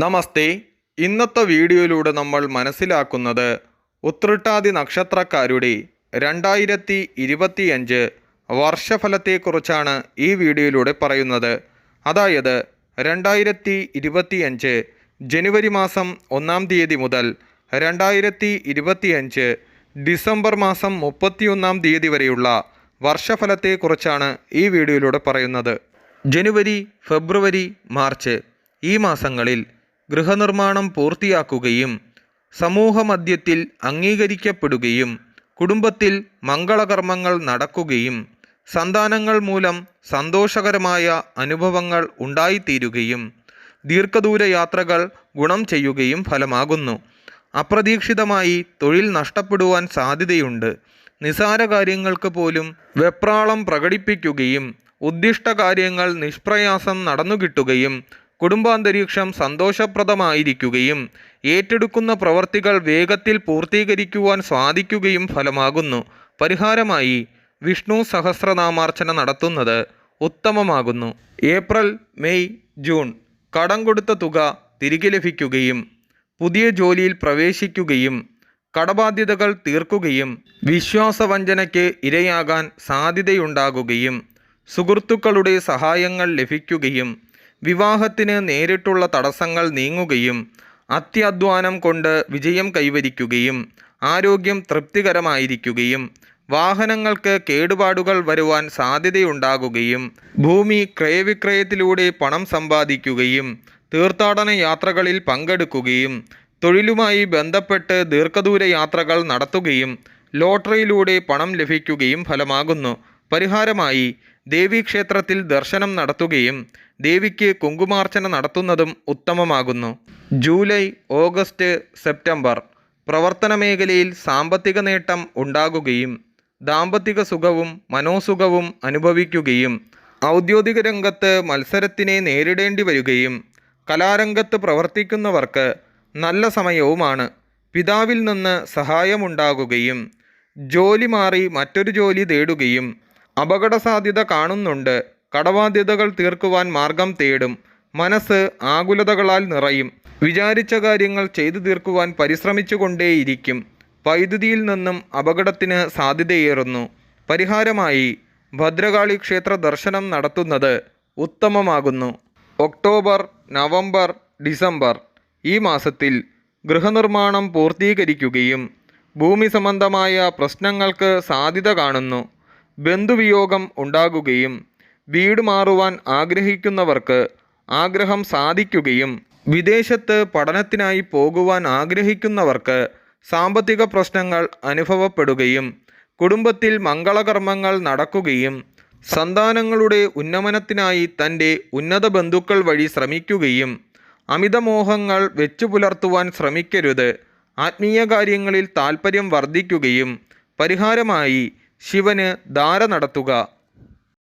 നമസ്തേ. ഇന്നത്തെ വീഡിയോയിലൂടെ നമ്മൾ മനസ്സിലാക്കുന്നത് ഉത്രട്ടാതി നക്ഷത്രക്കാരുടെ 2025 വർഷഫലത്തെക്കുറിച്ചാണ് ഈ വീഡിയോയിലൂടെ പറയുന്നത്. അതായത് 2025 ജനുവരി മാസം 1-ാം തീയതി മുതൽ 2025 ഡിസംബർ മാസം 31-ാം തീയതി വരെയുള്ള വർഷഫലത്തെക്കുറിച്ചാണ് ഈ വീഡിയോയിലൂടെ പറയുന്നത്. ജനുവരി, ഫെബ്രുവരി, മാർച്ച് ഈ മാസങ്ങളിൽ ഗൃഹനിർമ്മാണം പൂർത്തിയാക്കുകയും സമൂഹമധ്യത്തിൽ അംഗീകരിക്കപ്പെടുകയും കുടുംബത്തിൽ മംഗളകർമ്മങ്ങൾ നടക്കുകയും സന്താനങ്ങൾ മൂലം സന്തോഷകരമായ അനുഭവങ്ങൾ ഉണ്ടായിത്തീരുകയും ദീർഘദൂര യാത്രകൾ ഗുണം ചെയ്യുകയും ഫലമാകുന്നു. അപ്രതീക്ഷിതമായി തൊഴിൽ നഷ്ടപ്പെടുവാൻ സാധ്യതയുണ്ട്. നിസാര കാര്യങ്ങൾക്ക് പോലും വെപ്രാളം പ്രകടിപ്പിക്കുകയും ഉദ്ദിഷ്ട കാര്യങ്ങൾ നിഷ്പ്രയാസം നടന്നുകിട്ടുകയും കുടുംബാന്തരീക്ഷം സന്തോഷപ്രദമായിരിക്കുകയും ഏറ്റെടുക്കുന്ന പ്രവർത്തികൾ വേഗത്തിൽ പൂർത്തീകരിക്കുവാൻ സാധിക്കുകയും ഫലമാകുന്നു. പരിഹാരമായി വിഷ്ണു സഹസ്രനാമാർച്ചന നടത്തുന്നത് ഉത്തമമാകുന്നു. ഏപ്രിൽ, മെയ്, ജൂൺ കടം കൊടുത്ത തുക തിരികെ ലഭിക്കുകയും പുതിയ ജോലിയിൽ പ്രവേശിക്കുകയും കടബാധ്യതകൾ തീർക്കുകയും വിശ്വാസവഞ്ചനയ്ക്ക് ഇരയാകാൻ സാധ്യതയുണ്ടാകുകയും സുഹൃത്തുക്കളുടെ സഹായങ്ങൾ ലഭിക്കുകയും വിവാഹത്തിന് നേരിട്ടുള്ള തടസ്സങ്ങൾ നീങ്ങുകയും അത്യധ്വാനം കൊണ്ട് വിജയം കൈവരിക്കുകയും ആരോഗ്യം തൃപ്തികരമായിരിക്കുകയും വാഹനങ്ങൾക്ക് കേടുപാടുകൾ വരുവാൻ സാധ്യതയുണ്ടാകുകയും ഭൂമി ക്രയവിക്രയത്തിലൂടെ പണം സമ്പാദിക്കുകയും തീർത്ഥാടന യാത്രകളിൽ പങ്കെടുക്കുകയും തൊഴിലുമായി ബന്ധപ്പെട്ട് ദീർഘദൂര യാത്രകൾ നടത്തുകയും ലോട്ടറിയിലൂടെ പണം ലഭിക്കുകയും ഫലമാകുന്നു. പരിഹാരമായി ദേവീക്ഷേത്രത്തിൽ ദർശനം നടത്തുകയും ദേവിക്ക് കുങ്കുമാർച്ചന നടത്തുന്നതും ഉത്തമമാകുന്നു. ജൂലൈ, ഓഗസ്റ്റ്, സെപ്റ്റംബർ പ്രവർത്തന മേഖലയിൽ സാമ്പത്തിക നേട്ടം ഉണ്ടാകുകയും ദാമ്പത്തിക സുഖവും മനോസുഖവും അനുഭവിക്കുകയും ഔദ്യോഗിക രംഗത്ത് മത്സരത്തിനെ നേരിടേണ്ടി വരികയും കലാരംഗത്ത് പ്രവർത്തിക്കുന്നവർക്ക് നല്ല സമയവുമാണ്. പിതാവിൽ നിന്ന് സഹായമുണ്ടാകുകയും ജോലി മാറി മറ്റൊരു ജോലി തേടുകയും അപകട സാധ്യത കാണുന്നുണ്ട്. കടബാധ്യതകൾ തീർക്കുവാൻ മാർഗം തേടും. മനസ്സ് ആകുലതകളാൽ നിറയും. വിചാരിച്ച കാര്യങ്ങൾ ചെയ്തു തീർക്കുവാൻ പരിശ്രമിച്ചുകൊണ്ടേയിരിക്കും. വൈദ്യുതിയിൽ നിന്നും അപകടത്തിന് സാധ്യതയേറുന്നു. പരിഹാരമായി ഭദ്രകാളി ക്ഷേത്ര ദർശനം നടത്തുന്നത് ഉത്തമമാകുന്നു. ഒക്ടോബർ, നവംബർ, ഡിസംബർ ഈ മാസത്തിൽ ഗൃഹനിർമ്മാണം പൂർത്തീകരിക്കുകയും ഭൂമി സംബന്ധമായ പ്രശ്നങ്ങൾക്ക് സാധ്യത കാണുന്നു. ബന്ധുവിയോഗം ഉണ്ടാകുകയും വീട് മാറുവാൻ ആഗ്രഹിക്കുന്നവർക്ക് ആഗ്രഹം സാധിക്കുകയും വിദേശത്ത് പഠനത്തിനായി പോകുവാൻ ആഗ്രഹിക്കുന്നവർക്ക് സാമ്പത്തിക പ്രശ്നങ്ങൾ അനുഭവപ്പെടുകയും കുടുംബത്തിൽ മംഗളകർമ്മങ്ങൾ നടക്കുകയും സന്താനങ്ങളുടെ ഉന്നമനത്തിനായി തൻ്റെ ഉന്നത ബന്ധുക്കൾ വഴി ശ്രമിക്കുകയും അമിതമോഹങ്ങൾ വെച്ചു പുലർത്തുവാൻ ശ്രമിക്കരുത്. ആത്മീയ കാര്യങ്ങളിൽ താൽപ്പര്യം വർദ്ധിക്കുകയും പരിഹാരമായി ശിവന് ധാര നടത്തുക.